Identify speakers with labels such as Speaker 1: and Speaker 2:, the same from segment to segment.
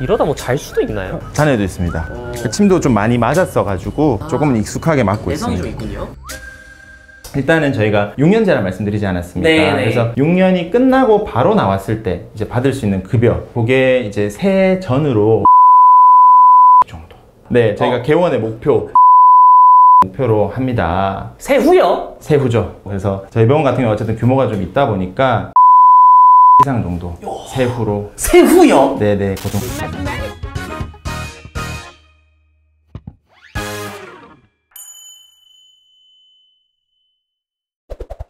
Speaker 1: 이러다 뭐 잘 수도 있나요?
Speaker 2: 잔해도 있습니다. 침도 좀 많이 맞았어가지고 조금은 익숙하게 맞고
Speaker 1: 내성이
Speaker 2: 있습니다.
Speaker 1: 좀 있군요.
Speaker 2: 일단은 저희가 6년제라 말씀드리지 않았습니까?
Speaker 1: 네네.
Speaker 2: 그래서 6년이 끝나고 바로 나왔을 때 이제 받을 수 있는 급여, 그게 이제 새해 전으로 정도. 네, 저희가 개원의 목표로 합니다.
Speaker 1: 세후요?
Speaker 2: 세후죠. 그래서 저희 병원 같은 경우 어쨌든 규모가 좀 있다 보니까 이상 정도 세후로.
Speaker 1: 세후요?
Speaker 2: 네네, 그 정도.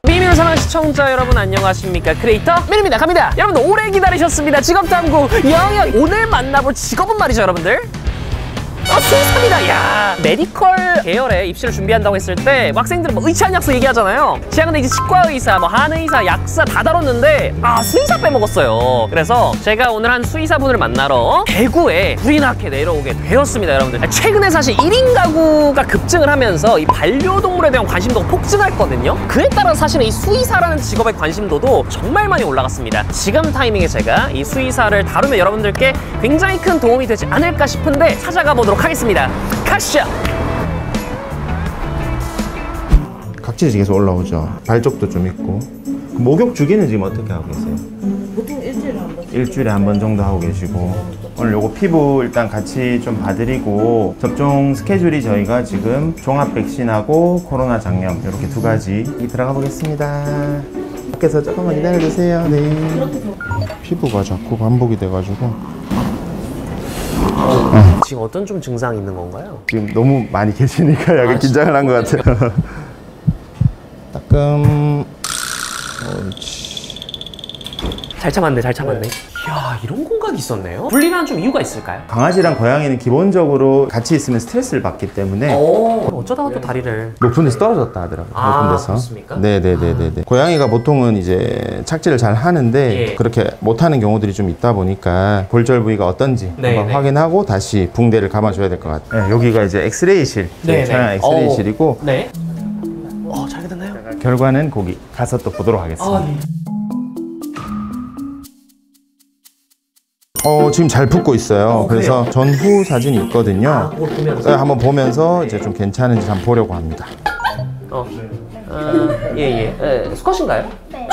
Speaker 1: 미미를 사랑하는 시청자 여러분 안녕하십니까? 크리에이터 미미입니다. 갑니다. 여러분들 오래 기다리셨습니다. 직업탐구 영역. 오늘 만나볼 직업은 말이죠 여러분들, 수의사입니다. 야, 메디컬 계열에 입시를 준비한다고 했을 때 학생들은 뭐 의치 약서 얘기하잖아요. 제가 근데 이제 치과의사, 뭐 한의사, 약사 다 다뤘는데 수의사 빼먹었어요. 그래서 제가 오늘 한 수의사분을 만나러 대구에 불이 나게 내려오게 되었습니다. 여러분들, 최근에 사실 1인 가구가 급증을 하면서 이 반려동물에 대한 관심도가 폭증했거든요. 그에 따라 사실은 이 수의사라는 직업의 관심도도 정말 많이 올라갔습니다. 지금 타이밍에 제가 이 수의사를 다루면 여러분들께 굉장히 큰 도움이 되지 않을까 싶은데 찾아가 보도록 하겠습니다. 가시죠.
Speaker 2: 각질이 계속 올라오죠. 발족도 좀 있고. 목욕 주기는 지금 어떻게 하고 계세요?
Speaker 3: 보통 일주일에 한 번.
Speaker 2: 일주일에 한 번 정도 하고 계시고, 오늘 요거 피부 일단 같이 좀 봐드리고, 접종 스케줄이 저희가 지금 종합 백신하고 코로나 장염 이렇게 두 가지 들어가 보겠습니다. 밖에서 조금만 기다려주세요. 네. 피부가 자꾸 반복이 돼가지고
Speaker 1: 지금 어떤 좀 증상이 있는 건가요?
Speaker 2: 지금 너무 많이 계시니까 약간 긴장을 한 것 같아요. 따끔. 옳지.
Speaker 1: 잘 참았네, 잘 참았네. 이야, 이런 공간이 있었네요? 분리는 좀 이유가 있을까요?
Speaker 2: 강아지랑 고양이는 기본적으로 같이 있으면 스트레스를 받기 때문에
Speaker 1: 어쩌다가 또 다리를.
Speaker 2: 높은 데서 떨어졌다 하더라고요. 높은 데서.
Speaker 1: 그렇습니까?
Speaker 2: 네네네네. 고양이가 보통은 이제 착지를 잘 하는데
Speaker 1: 예.
Speaker 2: 그렇게 못하는 경우들이 좀 있다 보니까 골절 부위가 어떤지
Speaker 1: 네,
Speaker 2: 한번
Speaker 1: 네.
Speaker 2: 확인하고 다시 붕대를 감아줘야 될 것 같아요. 네, 여기가 이제 엑스레이실,
Speaker 1: 네,
Speaker 2: 촬영
Speaker 1: 네.
Speaker 2: 엑스레이실이고
Speaker 1: 네. 잘 됐나요?
Speaker 2: 결과는 거기 가서 또 보도록 하겠습니다.
Speaker 1: 네.
Speaker 2: 지금 잘 붓고 있어요. 그래서 전후 사진이 있거든요.
Speaker 1: 그걸 보면서.
Speaker 2: 네, 한번 보면서 이제 좀 괜찮은지 한번 보려고 합니다.
Speaker 1: 수컷인가요? 네.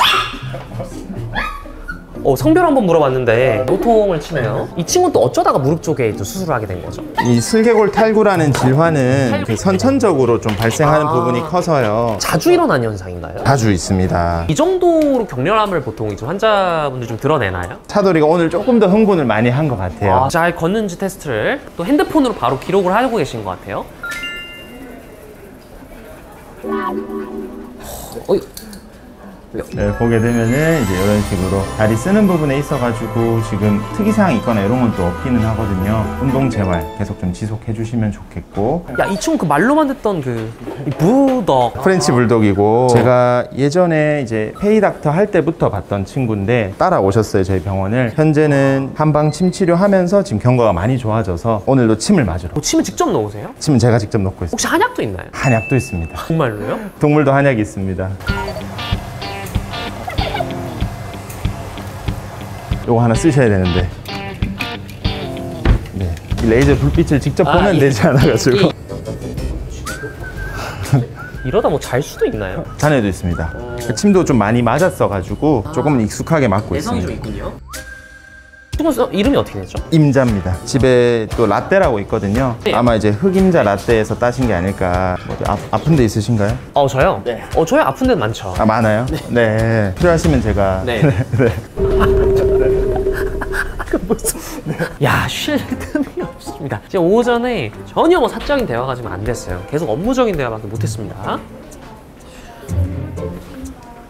Speaker 1: 성별 한번 물어봤는데 노통을 치네요. 이 친구는 또 어쩌다가 무릎 쪽에 또 수술을 하게 된 거죠?
Speaker 2: 이 슬개골 탈구라는 질환은 그 선천적으로 좀 발생하는 부분이 커서요.
Speaker 1: 자주 일어나는 현상인가요?
Speaker 2: 자주 있습니다.
Speaker 1: 이 정도로 격렬함을 보통 이제 환자분들이 좀 드러내나요?
Speaker 2: 차돌이가 오늘 조금 더 흥분을 많이 한 것 같아요.
Speaker 1: 잘 걷는지 테스트를 또 핸드폰으로 바로 기록을 하고 계신 것 같아요.
Speaker 2: 네, 보게 되면은 이제 이런 식으로 다리 쓰는 부분에 있어가지고 지금 특이사항이 있거나 이런 건 또 없기는 하거든요. 운동 재활 계속 좀 지속해 주시면 좋겠고.
Speaker 1: 야, 이 친구 그 말로만 듣던 그 부덕.
Speaker 2: 프렌치 불독이고, 제가 예전에 이제 페이닥터 할 때부터 봤던 친구인데 따라오셨어요, 저희 병원을. 현재는 한방 침 치료하면서 지금 경과가 많이 좋아져서 오늘도 침을 맞으러.
Speaker 1: 침을 직접 넣으세요?
Speaker 2: 침은 제가 직접 넣고 있어요.
Speaker 1: 혹시 한약도 있나요?
Speaker 2: 한약도 있습니다.
Speaker 1: 정말로요?
Speaker 2: 동물도 한약이 있습니다. 요거 하나 쓰셔야 되는데, 네, 이 레이저 불빛을 직접 보면 되지 않아가지고
Speaker 1: 이러다 뭐 잘 수도 있나요?
Speaker 2: 잔해도 있습니다. 침도 좀 많이 맞았어가지고 조금은 익숙하게 맞고
Speaker 1: 내성이 좀
Speaker 2: 있습니다.
Speaker 1: 있군요. 친구 이름이 어떻게 되죠?
Speaker 2: 임자입니다. 집에 또 라떼라고 있거든요.
Speaker 1: 네.
Speaker 2: 아마 이제 흑임자 라떼에서 따신 게 아닐까. 아픈 데 있으신가요?
Speaker 1: 저요? 네. 저요 아픈 데는 많죠.
Speaker 2: 많아요? 네. 필요하시면 제가.
Speaker 1: 네. 야, 쉴 틈이 없습니다. 지금 오전에 전혀 뭐 사적인 대화가 지금 안 됐어요. 계속 업무적인 대화밖에 못했습니다.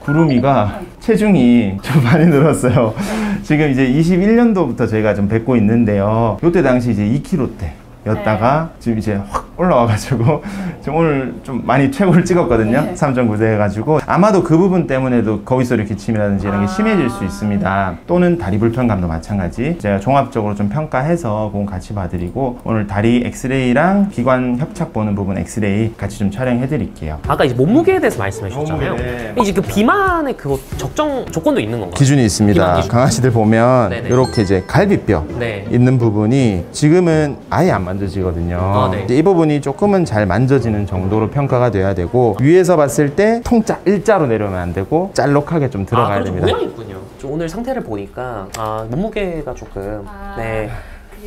Speaker 2: 구름이가 체중이 좀 많이 늘었어요. 지금 이제 21년도부터 저희가 좀 뵙고 있는데요. 요때 당시 이제 2kg대 였다가 지금 이제 확 올라와가지고 지금 오늘 좀 많이 최고를 찍었거든요.
Speaker 3: 네.
Speaker 2: 3.9대 해가지고 아마도 그 부분 때문에도 거위소리 기침이라든지 이런 게 심해질 수 있습니다. 또는 다리 불편감도 마찬가지. 제가 종합적으로 좀 평가해서 그건 같이 봐드리고 오늘 다리 엑스레이랑 기관 협착 보는 부분 엑스레이 같이 좀 촬영해 드릴게요.
Speaker 1: 아까 이제 몸무게에 대해서 말씀해 주셨잖아요.
Speaker 2: 몸무게.
Speaker 1: 이제 그 비만의 그거 적정 조건도 있는 건가요?
Speaker 2: 기준이 있습니다.
Speaker 1: 기본 기준.
Speaker 2: 강아지들 보면
Speaker 1: 네네.
Speaker 2: 이렇게 이제 갈비뼈
Speaker 1: 네.
Speaker 2: 있는 부분이 지금은 아예 안 만져지거든요.
Speaker 1: 네.
Speaker 2: 이제 이 부분이 조금은 잘 만져지는 정도로 평가가 돼야 되고 위에서 봤을 때 통짜 일자로 내려오면 안 되고 짤록하게 좀 들어가야
Speaker 1: 좀
Speaker 2: 됩니다.
Speaker 1: 모양이 있군요. 좀 오늘 상태를 보니까 몸무게가 조금 네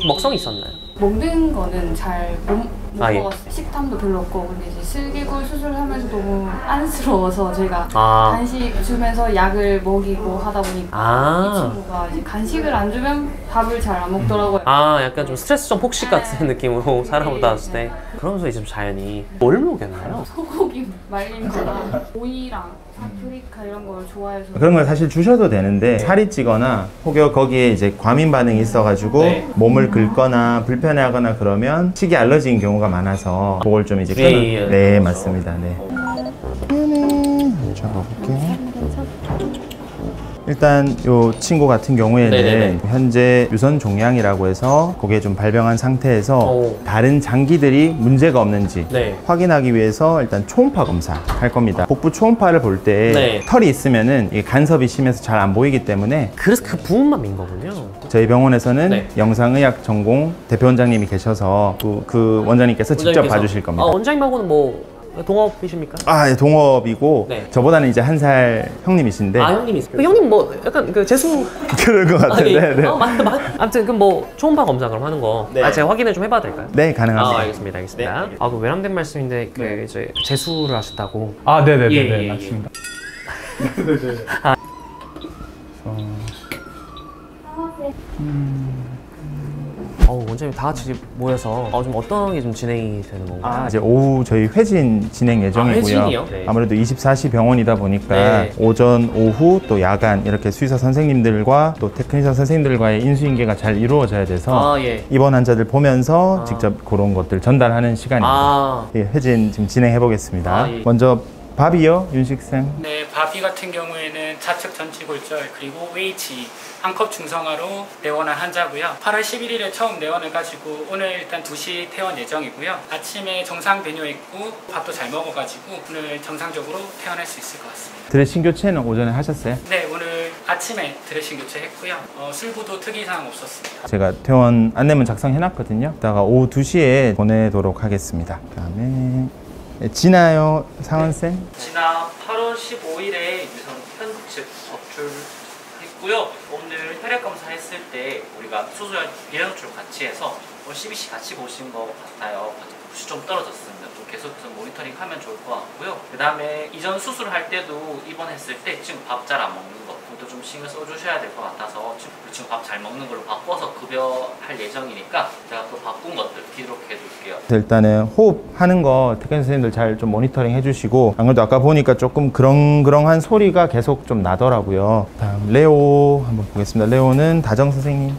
Speaker 1: 먹성이 있었나요?
Speaker 4: 먹는 거는 잘 못
Speaker 1: 아, 예.
Speaker 4: 먹었어요. 식탐도 별로 없고 근데 이제 슬개골 수술하면서 너무 안쓰러워서 제가
Speaker 1: 아.
Speaker 4: 간식 주면서 약을 먹이고 하다 보니까 이 친구가 이제 간식을 안 주면 밥을 잘 안 먹더라고요.
Speaker 1: 약간 좀 스트레스성 폭식 같은 느낌으로 살아보다 왔을 때 그러면서 이제 좀 자연이 뭘 먹였나요?
Speaker 4: 소고기 말린 거랑 오이랑 파프리카 이런 걸 좋아해서
Speaker 2: 그런 걸 사실 주셔도 되는데 살이 찌거나 혹여 거기에 이제 과민 반응이 있어가지고
Speaker 1: 네.
Speaker 2: 몸을 긁거나 불편해하거나 그러면 식이 알러지인 경우가 많아서 그걸 좀 이제
Speaker 1: 예.
Speaker 2: 네 맞습니다. 네. 잡아볼게요. 일단 이 친구 같은 경우에는
Speaker 1: 네네네.
Speaker 2: 현재 유선 종양이라고 해서 그게 좀 발병한 상태에서
Speaker 1: 오.
Speaker 2: 다른 장기들이 문제가 없는지
Speaker 1: 네.
Speaker 2: 확인하기 위해서 일단 초음파 검사 할 겁니다. 복부 초음파를 볼 때
Speaker 1: 네.
Speaker 2: 털이 있으면은 이게 간섭이 심해서 잘 안 보이기 때문에
Speaker 1: 그래서 그 부분만 민 거군요.
Speaker 2: 저희 병원에서는
Speaker 1: 네.
Speaker 2: 영상의학 전공 대표 원장님이 계셔서 그 원장님께서 직접
Speaker 1: 원장님께서?
Speaker 2: 봐주실 겁니다.
Speaker 1: 원장님하고는 뭐 동업이십니까?
Speaker 2: 아, 예, 동업이고
Speaker 1: 네.
Speaker 2: 저보다는 이제 한 살 형님이신데
Speaker 1: 형님이 그 형님 뭐 약간 그 재수
Speaker 2: 그럴 것 같은데. 네.
Speaker 1: 아무튼 그럼 뭐 초음파 검사 그럼 하는 거
Speaker 2: 네.
Speaker 1: 제가 확인을 좀 해봐도 될까요?
Speaker 2: 네, 가능합니다.
Speaker 1: 알겠습니다. 그 외람된 말씀인데 그 이제 재수를 하셨다고.
Speaker 5: 아, 네네네,
Speaker 1: 예, 예,
Speaker 5: 맞습니다.
Speaker 1: 원장님 다 같이 모여서 좀 어떤 게 좀 진행이 되는 건가요?
Speaker 2: 이제 오후 저희 회진 진행 예정이고요.
Speaker 1: 회진이요? 네.
Speaker 2: 아무래도 24시 병원이다 보니까
Speaker 1: 네.
Speaker 2: 오전, 오후 또 야간 이렇게 수의사 선생님들과 또 테크니션 선생님들과의 인수인계가 잘 이루어져야 돼서
Speaker 1: 예.
Speaker 2: 입원 환자들 보면서 직접 그런 것들 전달하는 시간입니다. 예, 회진 지금 진행해 보겠습니다.
Speaker 1: 예.
Speaker 2: 먼저 밥이요, 윤식쌤.
Speaker 6: 네, 바비 같은 경우에는 좌측 전치골절 그리고 웨이치 한컵 중성화로 내원한 환자고요. 8월 11일에 처음 내원을 가지고 오늘 일단 2시 퇴원 예정이고요. 아침에 정상 배뇨했고 밥도 잘 먹어가지고 오늘 정상적으로 퇴원할 수 있을 것 같습니다.
Speaker 2: 드레싱 교체는 오전에 하셨어요?
Speaker 6: 네, 오늘 아침에 드레싱 교체했고요. 술부도 특이사항 없었습니다.
Speaker 2: 제가 퇴원 안내문 작성해놨거든요. 이따가 오후 2시에 보내도록 하겠습니다. 그다음에 진아요, 상원쌤.
Speaker 7: 지난 8월 15일에 유선 편측 접출했고요. 오늘 혈액 검사 했을 때 우리가 수술 비례 노출 같이 해서 CBC 같이 보신 것 같아요. 붓이 좀 떨어졌습니다. 좀 계속해서 모니터링 하면 좋을 것 같고요. 그 다음에 이전 수술할 때도 입원했을 때 지금 밥 잘 안 먹는 것 그것도 좀 신경 써주셔야 될 것 같아서 지금 밥 잘 먹는 걸로 바꿔서 급여할 예정이니까 제가 그 바꾼 것들 기록해 둘게요.
Speaker 2: 일단은 호흡하는 거 테크니션 선생님들 잘 좀 모니터링 해주시고 안 그래도 아까 보니까 조금 그렁그렁한 소리가 계속 좀 나더라고요. 다음 레오 한번 보겠습니다. 레오는 다정 선생님.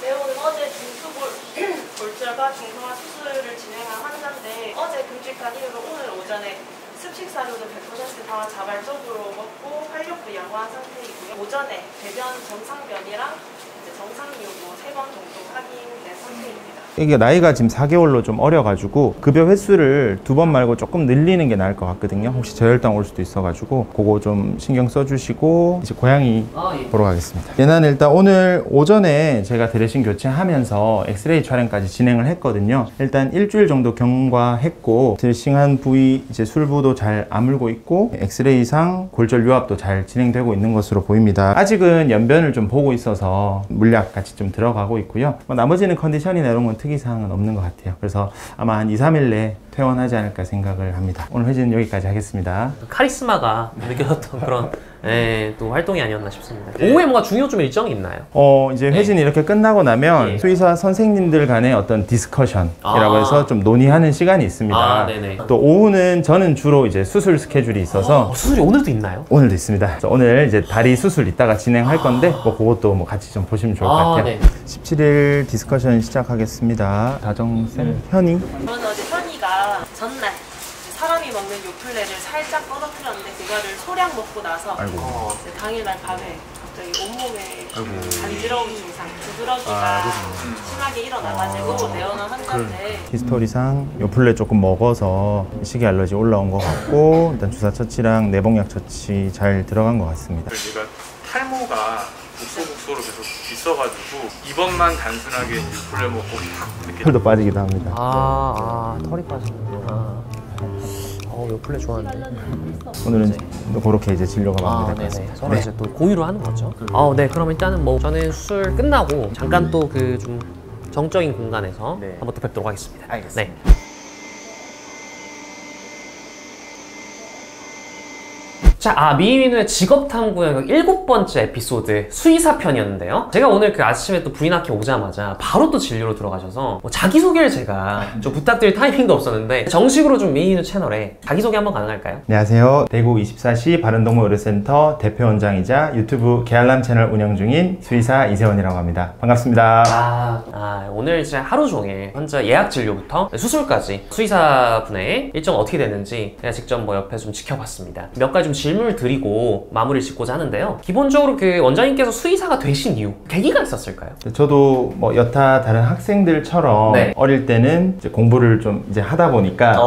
Speaker 8: 레오는 어제 중수골절과 중성화 수술을 진행한 환자인데 어제 금직한 이후로 오늘 오전에 습식 사료는 100% 다 자발적으로 먹고 활력도 양호한 상태이고요. 오전에 배변 정상변이랑 정상이유도 3번 정도 확인된 상태입니다.
Speaker 2: 이게 나이가 지금 4개월로 좀 어려가지고 급여 횟수를 2번 말고 조금 늘리는 게 나을 것 같거든요. 혹시 저혈당 올 수도 있어가지고 그거 좀 신경 써주시고 이제 고양이 보러 가겠습니다. 얘는 일단 오늘 오전에 제가 드레싱 교체하면서 엑스레이 촬영까지 진행을 했거든요. 일단 일주일 정도 경과했고 드레싱한 부위 이제 술부도 잘 아물고 있고 엑스레이상 골절 유압도 잘 진행되고 있는 것으로 보입니다. 아직은 연변을 좀 보고 있어서 물약 같이 좀 들어가고 있고요. 나머지는 컨디션이나 이런 건 특이사항은 없는 것 같아요. 그래서 아마 한 2, 3일 내에 퇴원하지 않을까 생각을 합니다. 오늘 회진은 여기까지 하겠습니다.
Speaker 1: 카리스마가 느껴졌던 그런 또 활동이 아니었나 싶습니다. 오후에 뭔가 중요 좀 일정이 있나요?
Speaker 2: 이제 회진이 이렇게 끝나고 나면 수의사 선생님들 간의 어떤 디스커션이라고 해서 좀 논의하는 시간이 있습니다.
Speaker 1: 네네.
Speaker 2: 또 오후는 저는 주로 이제 수술 스케줄이 있어서
Speaker 1: 수술이 오늘도 있나요?
Speaker 2: 오늘도 있습니다. 그래서 오늘 이제 다리 수술 이따가 진행할 건데 뭐 그것도 뭐 같이 좀 보시면 좋을 것 같아요.
Speaker 1: 네.
Speaker 2: 17일 디스커션 시작하겠습니다. 다정쌤, 현이.
Speaker 8: 저는 어제 현이 어머니가 전날 사람이 먹는 요플레를 살짝 떨어뜨렸는데 그거를 소량 먹고 나서
Speaker 2: 아이고.
Speaker 8: 이제 당일날 밤에 갑자기 온몸에 간지러운 증상, 두드러기가 심하게 일어나가지고 내원한 환자인데
Speaker 2: 히스토리상 요플레 조금 먹어서 식이 알러지 올라온 것 같고 일단 주사 처치랑 내복약 처치 잘 들어간 것 같습니다.
Speaker 5: 얘가 탈모가 국소국소로 계속 있어가지고 이번만 단순하게 요플레 먹고 탁 이렇게
Speaker 2: 털도 빠지기도 합니다.
Speaker 1: 털이 빠지는구나. 요플레 좋아하는데.
Speaker 2: 오늘은 그렇게 이제 진료가 마무리될 것
Speaker 1: 네네.
Speaker 2: 같습니다.
Speaker 1: 서로 이제 또 공유를 하는 거죠. 네. 그럼 일단은 뭐 저는 수술 끝나고 잠깐 또 그 좀 정적인 공간에서 한번 또 뵙도록 하겠습니다.
Speaker 2: 알겠습니다.
Speaker 1: 네. 자, 미미누의 직업탐구 영역 7번째 에피소드 수의사 편이었는데요. 제가 오늘 그 아침에 또 부인학교 오자마자 바로 또 진료로 들어가셔서 자기소개를 제가 좀 부탁드릴 타이밍도 없었는데 정식으로 좀 미미누 채널에 자기소개 한번 가능할까요?
Speaker 2: 안녕하세요. 대구 24시 바른동물의료센터 대표원장이자 유튜브 개알람 채널 운영 중인 수의사 이세원이라고 합니다. 반갑습니다.
Speaker 1: 오늘 이제 하루 종일 환자 예약 진료부터 수술까지 수의사분의 일정 어떻게 됐는지 제가 직접 뭐 옆에 좀 지켜봤습니다. 몇 가지 좀 질문을 드리고 마무리를 짓고자 하는데요. 기본적으로 그 원장님께서 수의사가 되신 이유, 계기가 있었을까요?
Speaker 2: 저도 뭐 여타 다른 학생들처럼
Speaker 1: 네.
Speaker 2: 어릴 때는 이제 공부를 좀 이제 하다 보니까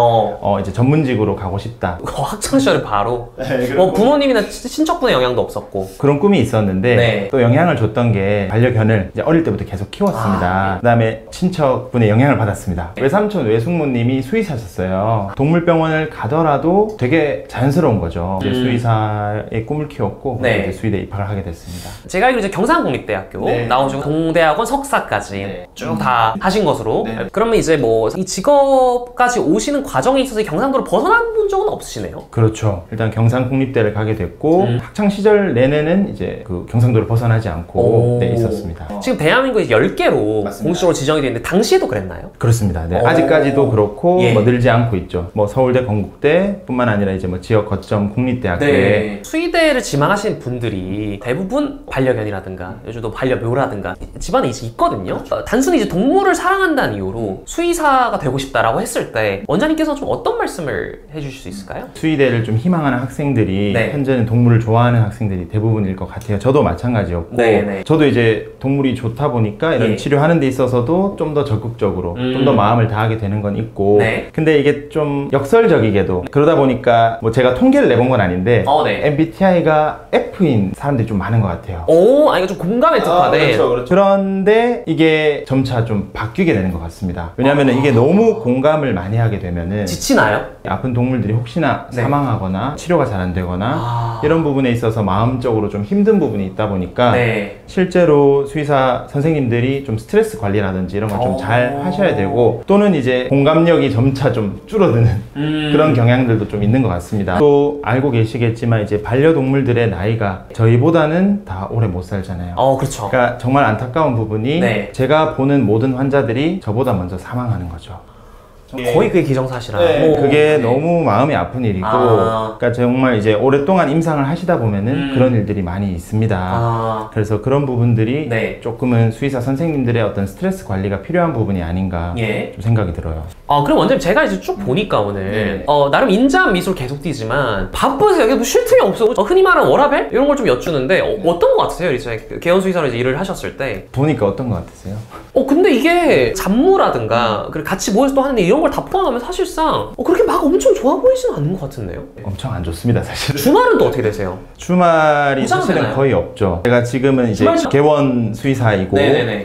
Speaker 2: 이제 전문직으로 가고 싶다.
Speaker 1: 학창시절에 바로
Speaker 2: 그렇고.
Speaker 1: 부모님이나 친척분의 영향도 없었고
Speaker 2: 그런 꿈이 있었는데
Speaker 1: 네.
Speaker 2: 또 영향을 줬던 게 반려견을 이제 어릴 때부터 계속 키웠습니다. 그다음에 친척분의 영향을 받았습니다. 외삼촌 외숙모님이 수의사셨어요. 동물병원을 가더라도 되게 자연스러운 거죠. 이제 수의사의 꿈을 키웠고 이제 수의대에 입학을 하게 됐습니다.
Speaker 1: 제가 알기로 이제 경상국립대학교 나오시고 동대학원 석사까지 쭉 다 하신 것으로 그러면 이제 뭐 이 직업까지 오시는 과정에 있어서 경상도를 벗어난 본 적은 없으시네요?
Speaker 2: 그렇죠. 일단 경상국립대를 가게 됐고 학창 시절 내내는 이제 그 경상도를 벗어나지 않고 있었습니다.
Speaker 1: 지금 대한민국에 10개로 공식적으로 지정이 되어 있는데 당시에도 그랬나요?
Speaker 2: 그렇습니다. 네, 아직까지도 그렇고 뭐 늘지 않고 있죠. 뭐 서울대, 건국대뿐만 아니라 이제 뭐 지역 거점 국립대학교에
Speaker 1: 수의대를 지망하시는 분들이 대부분 반려견이라든가 요즘도 반려묘라든가 집안에 이제 있거든요. 단순히 이제 동물을 사랑한다는 이유로 수의사가 되고 싶다라고 했을 때 원장님께서는 좀 어떤 말씀을 해주실 수 있을까요?
Speaker 2: 수의대를 좀 희망하는 학생들이 현재는 동물을 좋아하는 학생들이 대부분일 것 같아요. 저도 마찬가지였고 저도 이제 동물이 좋다 보니까 이런 치료하는 데 있어서도 좀 더 적극적으로 좀 더 마음을 다하게 되는 건 있고 근데 이게 좀 역설적이게도 그러다 보니까 뭐 제가 통계를 내본 건 아닌데 MBTI가 F인 사람들이 좀 많은 것 같아요.
Speaker 1: 이거 좀 공감에 특화돼.
Speaker 2: 그렇죠. 그런데 이게 점차 좀 바뀌게 되는 것 같습니다. 왜냐하면 이게 너무 공감을 많이 하게 되면은
Speaker 1: 지치나요?
Speaker 2: 아픈 동물들이 혹시나 사망하거나 치료가 잘 안 되거나 이런 부분에 있어서 마음적으로 좀 힘든 부분이 있다 보니까 실제로 수의사 선생님들이 좀 스트레스 관리라든지 이런 걸 좀 잘 하셔야 되고 또는 이제 공감력이 점차 좀 줄어드는 그런 경향들도 좀 있는 것 같습니다. 또 알고 계시겠지만 이제 반려동물들의 나이가 저희보다는 다 오래 못 살잖아요.
Speaker 1: 그렇죠.
Speaker 2: 그러니까 정말 안타까운 부분이 제가 보는 모든 환자들이 저보다 먼저 사망하는 거죠.
Speaker 1: 거의 그게 기정사실화.
Speaker 2: 그게 너무 마음이 아픈 일이고 그러니까 정말 이제 오랫동안 임상을 하시다 보면은 그런 일들이 많이 있습니다. 그래서 그런 부분들이 조금은 수의사 선생님들의 어떤 스트레스 관리가 필요한 부분이 아닌가 좀 생각이 들어요.
Speaker 1: 그럼 원장님 제가 이제 쭉 보니까 오늘 나름 인자한 미소를 계속 띄지만 바쁘세요. 여기 뭐 쉴 틈이 없어. 흔히 말하는 워라밸? 이런 걸 좀 여쭈는데 어떤 것 같으세요? 이제 개원 수의사로 이제 일을 하셨을 때
Speaker 2: 보니까 어떤 것 같으세요?
Speaker 1: 근데 이게 잡무라든가 그리고 같이 모여서 또 하는데 이런 걸 다 포함하면 사실상 그렇게 막 엄청 좋아 보이지는 않는 것 같은데요?
Speaker 2: 엄청 안 좋습니다, 사실.
Speaker 1: 주말은 또 어떻게 되세요?
Speaker 2: 주말이 사실은
Speaker 1: 되나요?
Speaker 2: 거의 없죠. 제가 지금은 이제 개원 수의사이고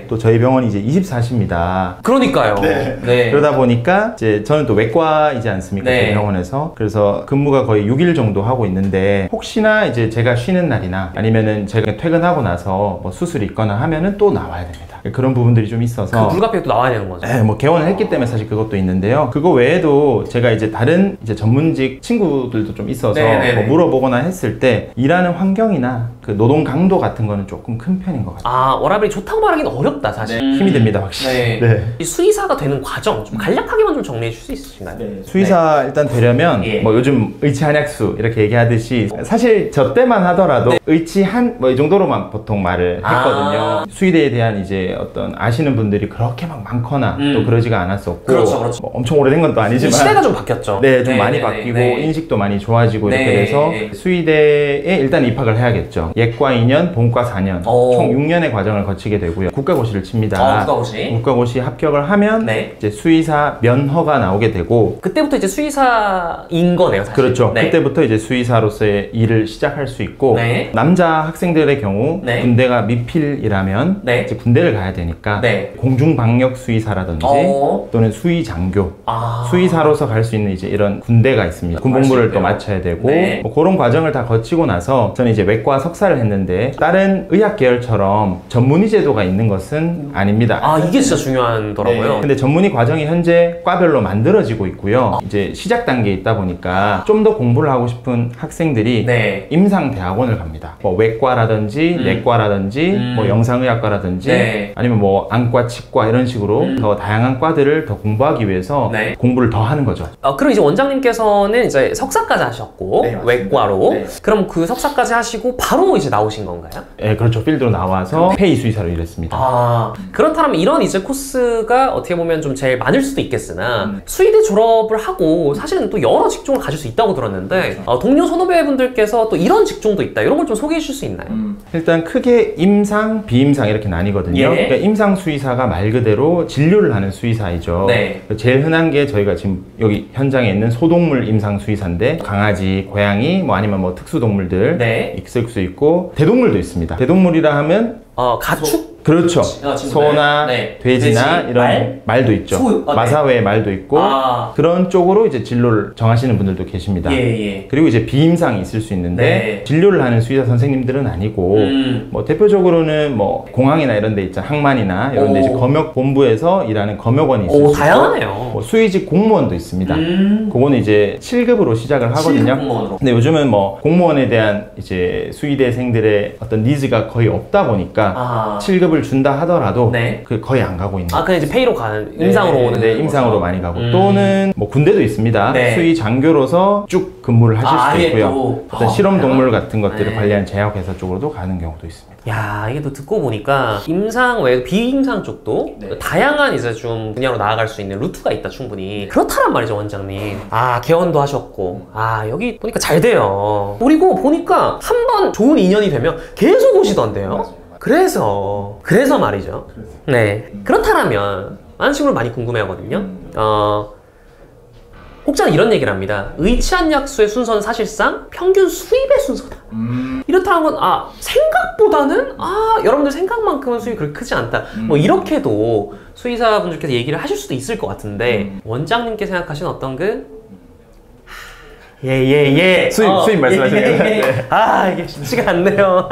Speaker 2: 또 저희 병원이 이제 24시입니다.
Speaker 1: 그러니까요.
Speaker 2: 그러다 보니까 이제 저는 또 외과이지 않습니까? 저희 병원에서. 그래서 근무가 거의 6일 정도 하고 있는데 혹시나 이제 제가 쉬는 날이나 아니면은 제가 퇴근하고 나서 뭐 수술이 있거나 하면은 또 나와야 됩니다. 그런 부분들이 좀 있어서
Speaker 1: 그 불가피하게 또 나와야 되는 거죠.
Speaker 2: 뭐 개원을 했기 때문에 사실 그것도 있는데요. 그거 외에도 제가 이제 다른 이제 전문직 친구들도 좀 있어서 뭐 물어보거나 했을 때 일하는 환경이나 그 노동 강도 같은 거는 조금 큰 편인 것 같아요.
Speaker 1: 워라밸이 좋다고 말하기는 어렵다 사실.
Speaker 2: 힘이 됩니다, 확실히.
Speaker 1: 이 수의사가 되는 과정 좀 간략하게만 좀 정리해 줄 수 있으신가요?
Speaker 2: 수의사 일단 되려면 뭐 요즘 의치한약수 이렇게 얘기하듯이 사실 저 때만 하더라도 의치 뭐 이 정도로만 보통 말을 했거든요. 수의대에 대한 이제 이제 어떤 아시는 분들이 그렇게 막 많거나 또 그러지가 않았었고
Speaker 7: 그렇죠, 그렇죠.
Speaker 2: 뭐 엄청 오래된 건 또 아니지만
Speaker 1: 시대가 좀 바뀌었죠.
Speaker 2: 네, 좀
Speaker 7: 네,
Speaker 2: 많이
Speaker 7: 네,
Speaker 2: 바뀌고
Speaker 7: 네.
Speaker 2: 인식도 많이 좋아지고
Speaker 7: 네.
Speaker 2: 이렇게 돼서 수의대에 일단 입학을 해야겠죠. 예과 2년, 본과 4년 총 6년의 과정을 거치게 되고요. 국가고시를 칩니다.
Speaker 7: 국가고시.
Speaker 2: 국가고시 합격을 하면
Speaker 7: 네.
Speaker 2: 이제 수의사 면허가 나오게 되고
Speaker 1: 그때부터 이제 수의사인 거네요, 사실.
Speaker 2: 그렇죠.
Speaker 1: 네.
Speaker 2: 그때부터 이제 수의사로서의 일을 시작할 수 있고
Speaker 7: 네.
Speaker 2: 남자 학생들의 경우
Speaker 7: 네.
Speaker 2: 군대가 미필이라면
Speaker 7: 네.
Speaker 2: 이제 군대를 가야 되니까
Speaker 7: 네.
Speaker 2: 공중방역 수의사라든지 또는 수의장교 수의사로서 갈 수 있는 이제 이런 군대가 있습니다. 군복무를 또 마쳐야 되고
Speaker 7: 네.
Speaker 2: 뭐 그런 과정을 다 거치고 나서 저는 이제 외과 석사를 했는데 다른 의학 계열처럼 전문의 제도가 있는 것은 아닙니다.
Speaker 1: 아, 이게 진짜 중요하더라고요.
Speaker 2: 네. 근데 전문의 과정이 현재 과별로 만들어지고 있고요. 이제 시작 단계에 있다 보니까 좀 더 공부를 하고 싶은 학생들이
Speaker 7: 네.
Speaker 2: 임상대학원을 갑니다. 뭐 외과라든지 내과라든지 뭐 영상의학과라든지
Speaker 7: 네.
Speaker 2: 아니면 뭐 안과, 치과 이런 식으로 더 다양한 과들을 더 공부하기 위해서
Speaker 7: 네.
Speaker 2: 공부를 더 하는 거죠.
Speaker 1: 그럼 이제 원장님께서는 이제 석사까지 하셨고
Speaker 7: 네, 맞습니다.
Speaker 1: 외과로
Speaker 7: 네.
Speaker 1: 그럼 그 석사까지 하시고 바로 이제 나오신 건가요?
Speaker 2: 네, 그렇죠. 필드로 나와서 페이 수의사로 일했습니다.
Speaker 1: 아, 그렇다면 이런 이제 코스가 어떻게 보면 좀 제일 많을 수도 있겠으나 수의대 졸업을 하고 사실은 또 여러 직종을 가질 수 있다고 들었는데 동료 선후배분들께서 또 이런 직종도 있다 이런 걸 좀 소개해 주실 수 있나요?
Speaker 2: 일단 크게 임상, 비임상 이렇게 나뉘거든요.
Speaker 7: 예.
Speaker 2: 그러니까 임상 수의사가 말 그대로 진료를 하는 수의사이죠.
Speaker 7: 네.
Speaker 2: 제일 흔한 게 저희가 지금 여기 현장에 있는 소동물 임상 수의사인데 강아지, 고양이, 뭐 아니면 뭐 특수동물들
Speaker 7: 네.
Speaker 2: 있을 수 있고 대동물도 있습니다. 대동물이라 하면
Speaker 1: 가축?
Speaker 2: 그렇죠. 소나
Speaker 7: 네.
Speaker 2: 돼지나
Speaker 7: 돼지,
Speaker 2: 이런 말도 있죠.
Speaker 7: 소, 네.
Speaker 2: 마사회 말도 있고
Speaker 7: 아.
Speaker 2: 그런 쪽으로 이제 진로를 정하시는 분들도 계십니다.
Speaker 7: 예.
Speaker 2: 그리고 이제 비임상이 있을 수 있는데
Speaker 7: 네.
Speaker 2: 진료를 하는 수의사 선생님들은 아니고 뭐 대표적으로는 뭐 공항이나 이런 데 있잖아 항만이나 이런 데 이제 검역 본부에서 일하는 검역원이 있을 수 있고
Speaker 1: 다양하네요.
Speaker 2: 뭐 수의직 공무원도 있습니다. 그거는 이제 7급으로 시작을 하거든요.
Speaker 7: 공무원으로.
Speaker 2: 근데 요즘은 뭐 공무원에 대한 이제 수의대생들의 어떤 니즈가 거의 없다 보니까 7급을 준다 하더라도
Speaker 7: 네.
Speaker 2: 그 거의 안 가고 있는
Speaker 1: 그냥 이제 페이로 가는 임상으로 오는
Speaker 2: 네, 임상으로 많이 가고 또는 뭐 군대도 있습니다.
Speaker 7: 네.
Speaker 2: 수의 장교로서 쭉 근무를 하실 수도 있고요.
Speaker 7: 또.
Speaker 2: 어떤 실험 동물 같은 것들을
Speaker 7: 네.
Speaker 2: 관리하는 제약회사 쪽으로도 가는 경우도 있습니다.
Speaker 1: 야, 이게 또 듣고 보니까 임상 외에도 비임상 쪽도 다양한 이제 좀 분야로 나아갈 수 있는 루트가 있다 충분히. 그렇다란 말이죠, 원장님. 개원도 하셨고 여기 보니까 잘 돼요. 그리고 보니까 한 번 좋은 인연이 되면 계속 오시던데요. 그래서 말이죠. 네, 그렇다면 많은 친구들 많이 궁금해하거든요. 혹자는 이런 얘기를 합니다. 의치안약수의 순서는 사실상 평균 수입의 순서다. 이렇다는 건 생각보다는 여러분들 생각만큼은 수입이 그렇게 크지 않다. 뭐 이렇게도 수의사분들께서 얘기를 하실 수도 있을 것 같은데 원장님께 생각하시는 어떤
Speaker 2: 수입 말씀하시는 거예요?
Speaker 1: 이게 쉽지가 않네요.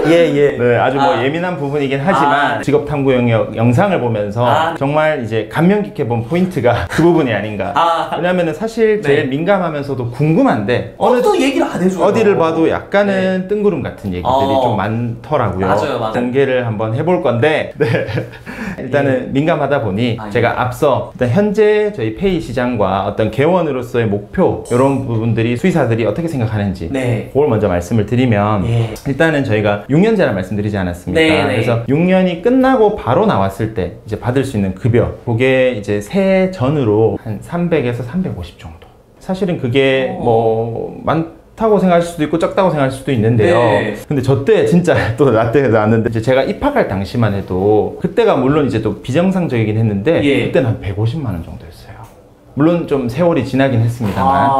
Speaker 2: 네, 아주 뭐 예민한 부분이긴 하지만 직업 탐구 영역 영상을 보면서 정말 이제 감명 깊게 본 포인트가 그 부분이 아닌가. 왜냐면은 사실 제일 민감하면서도 궁금한데
Speaker 7: 또 얘기를 안 해줘요.
Speaker 2: 어디를 봐도 약간은 뜬구름 같은 얘기들이 좀 많더라고요.
Speaker 7: 맞아요.
Speaker 2: 공개를 한번 해볼 건데 일단은 민감하다 보니 제가 앞서 일단 현재 저희 페이 시장과 어떤 개원으로서의 목표 이런 부분들이 수의사들이 어떻게 생각하는지 그걸 먼저 말씀을 드리면 일단은 저희가 6년제라 말씀드리지 않았습니까? 그래서 6년이 끝나고 바로 나왔을 때 이제 받을 수 있는 급여 그게 이제 새 전으로 한 300에서 350 정도. 사실은 그게 뭐 많다고 생각하실 수도 있고 적다고 생각하실 수도 있는데요. 근데 저 때 진짜 또 나 때 나왔는데 이제 제가 입학할 당시만 해도 그때가 물론 이제 또 비정상적이긴 했는데 그때는 한 150만 원 정도였어요. 물론 좀 세월이 지나긴 했습니다만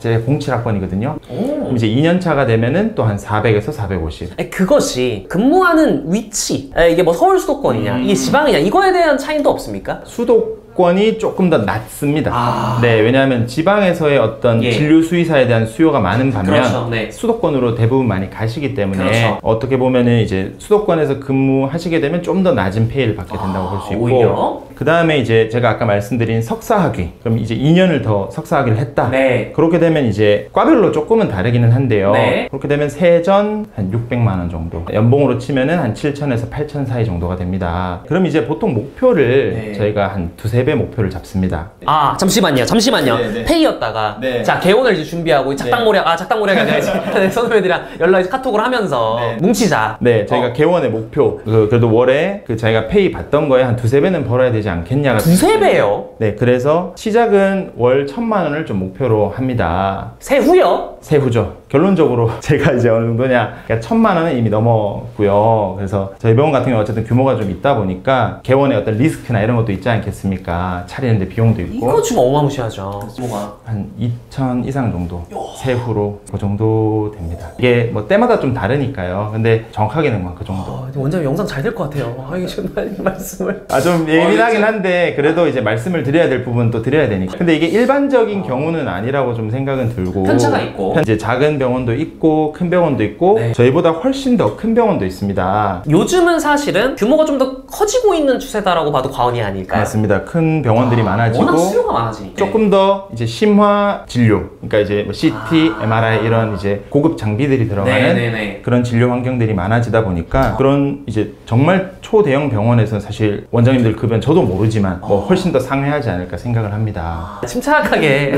Speaker 2: 제 07학번이거든요. 그럼 이제 2년차가 되면은 또 한 400에서 450.
Speaker 1: 그것이 근무하는 위치 이게 뭐 서울 수도권이냐 이게 지방이냐 이거에 대한 차이도 없습니까?
Speaker 2: 수도권이 조금 더 낮습니다. 네, 왜냐하면 지방에서의 어떤 진료 수의사에 대한 수요가 많은 반면 수도권으로 대부분 많이 가시기 때문에 어떻게 보면은 이제 수도권에서 근무하시게 되면 좀 더 낮은 페이를 받게 된다고 볼 수 있고 그 다음에 이제 제가 아까 말씀드린 석사학위. 그럼 이제 2년을 더 석사학위를 했다.
Speaker 1: 네.
Speaker 2: 그렇게 되면 이제 과별로 조금은 다르기는 한데요.
Speaker 1: 네.
Speaker 2: 그렇게 되면 세전 한 600만 원 정도. 연봉으로 치면은 한 7천에서 8천 사이 정도가 됩니다. 그럼 이제 보통 목표를
Speaker 1: 네.
Speaker 2: 저희가 한 두세 배 목표를 잡습니다.
Speaker 1: 아 잠시만요.
Speaker 2: 네, 네.
Speaker 1: 페이였다가
Speaker 2: 네.
Speaker 1: 자 개원을 이제 준비하고 작당모략 작당모략이 아니라 이제 선후배들이랑 연락 이제 카톡을 하면서
Speaker 2: 네.
Speaker 1: 뭉치자.
Speaker 2: 네, 저희가 개원의 목표 그래도 월에 저희가 페이 받던 거에 한 두세 배는 벌어야 되지 않겠냐가
Speaker 1: 두세 배요?
Speaker 2: 네, 그래서 시작은 월 1,000만 원을 좀 목표로 합니다.
Speaker 1: 세후요?
Speaker 2: 세후죠. 결론적으로 제가 이제 어느 정도냐, 그러니까 1,000만 원은 이미 넘었고요. 그래서 저희 병원 같은 경우 어쨌든 규모가 좀 있다 보니까 개원의 어떤 리스크나 이런 것도 있지 않겠습니까? 차리는데 비용도 있고.
Speaker 1: 이거 좀 어마무시하죠. 뭐가?
Speaker 2: 한 2,000 이상 정도 세후로 그 정도 됩니다. 이게 뭐 때마다 좀 다르니까요. 근데 정확하게는 뭐 그 정도.
Speaker 1: 원장님 영상 잘 될 것 같아요. 이게 정말 말씀을.
Speaker 2: 좀 예민하긴 한데 그래도 이제 말씀을 드려야 될 부분 또 드려야 되니까. 근데 이게 일반적인 경우는 아니라고 좀 생각은 들고.
Speaker 1: 편차가 있고.
Speaker 2: 이제 작은 병원도 있고 큰 병원도 있고
Speaker 1: 네.
Speaker 2: 저희보다 훨씬 더 큰 병원도 있습니다.
Speaker 1: 요즘은 사실은 규모가 좀 더 커지고 있는 추세다라고 봐도 과언이 아닐까요?
Speaker 2: 맞습니다. 큰 병원들이 많아지고
Speaker 1: 워낙 수요가 많아지니까.
Speaker 2: 조금 더 이제 심화 진료, 그러니까 이제 뭐 CT, MRI 이런 이제 고급 장비들이 들어가는
Speaker 1: 네네네.
Speaker 2: 그런 진료 환경들이 많아지다 보니까 그런 이제 정말 초대형 병원에서는 사실 원장님들 급여는 저도 모르지만 뭐 훨씬 더 상회하지 않을까 생각을 합니다.
Speaker 1: 침착하게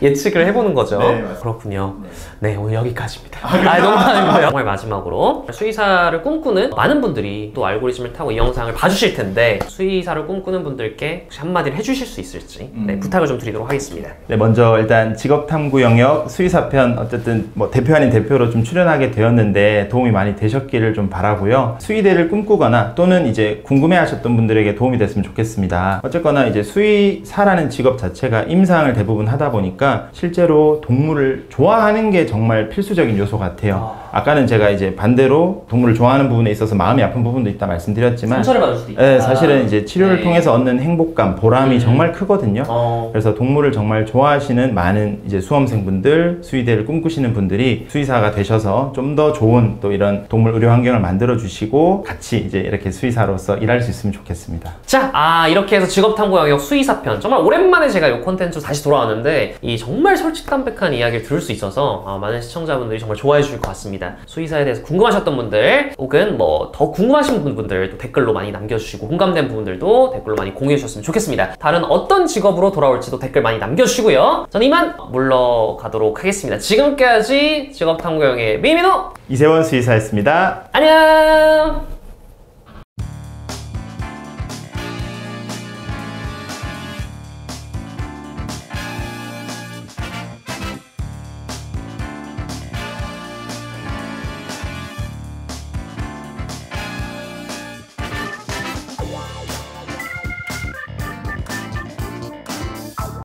Speaker 1: 예측을 해보는 거죠.
Speaker 2: 네, 맞습니다.
Speaker 1: 그렇군요. 네, 오늘 여기까지입니다. 농담이고요. 정말 마지막으로 수의사를 꿈꾸는 많은 분들이 또 알고리즘을 타고 이 영상을 봐주실 텐데 수의사를 꿈꾸는 분들께 혹시 한마디를 해주실 수 있을지 네, 부탁을 좀 드리도록 하겠습니다.
Speaker 2: 네, 먼저 일단 직업탐구 영역 수의사편 어쨌든 뭐 대표 아닌 대표로 좀 출연하게 되었는데 도움이 많이 되셨기를 좀 바라고요. 수의대를 꿈꾸거나 또는 이제 궁금해하셨던 분들에게 도움이 됐으면 좋겠습니다. 어쨌거나 이제 수의사라는 직업 자체가 임상을 대부분 하다 보니까 실제로 동물을 좋아하는 게 정말 필수적인 요소 같아요. 아까는 제가 이제 반대로 동물을 좋아하는 부분에 있어서 마음이 아픈 부분도 있다 말씀드렸지만
Speaker 1: 상처를 받을 수도 있다.
Speaker 2: 네, 사실은 이제 치료를
Speaker 1: 네.
Speaker 2: 통해서 얻는 행복감, 보람이 정말 크거든요. 그래서 동물을 정말 좋아하시는 많은 이제 수험생분들, 수의대를 꿈꾸시는 분들이 수의사가 되셔서 좀 더 좋은 또 이런 동물 의료 환경을 만들어 주시고 같이 이제 이렇게 수의사로서 일할 수 있으면 좋겠습니다.
Speaker 1: 자, 이렇게 해서 직업탐구 영역 수의사편 정말 오랜만에 제가 이 콘텐츠로 다시 돌아왔는데 이 정말 솔직담백한 이야기를 들을 수 있어서 많은 시청자분들이 정말 좋아해 주실 것 같습니다. 수의사에 대해서 궁금하셨던 분들 혹은 뭐 더 궁금하신 분들 또 댓글로 많이 남겨주시고 공감된 부분들도 댓글로 많이 공유해 주셨으면 좋겠습니다. 다른 어떤 직업으로 돌아올지도 댓글 많이 남겨주시고요. 저는 이만 물러가도록 하겠습니다. 지금까지 직업탐구 영역의 미민호
Speaker 2: 이세원 수의사였습니다.
Speaker 1: 안녕.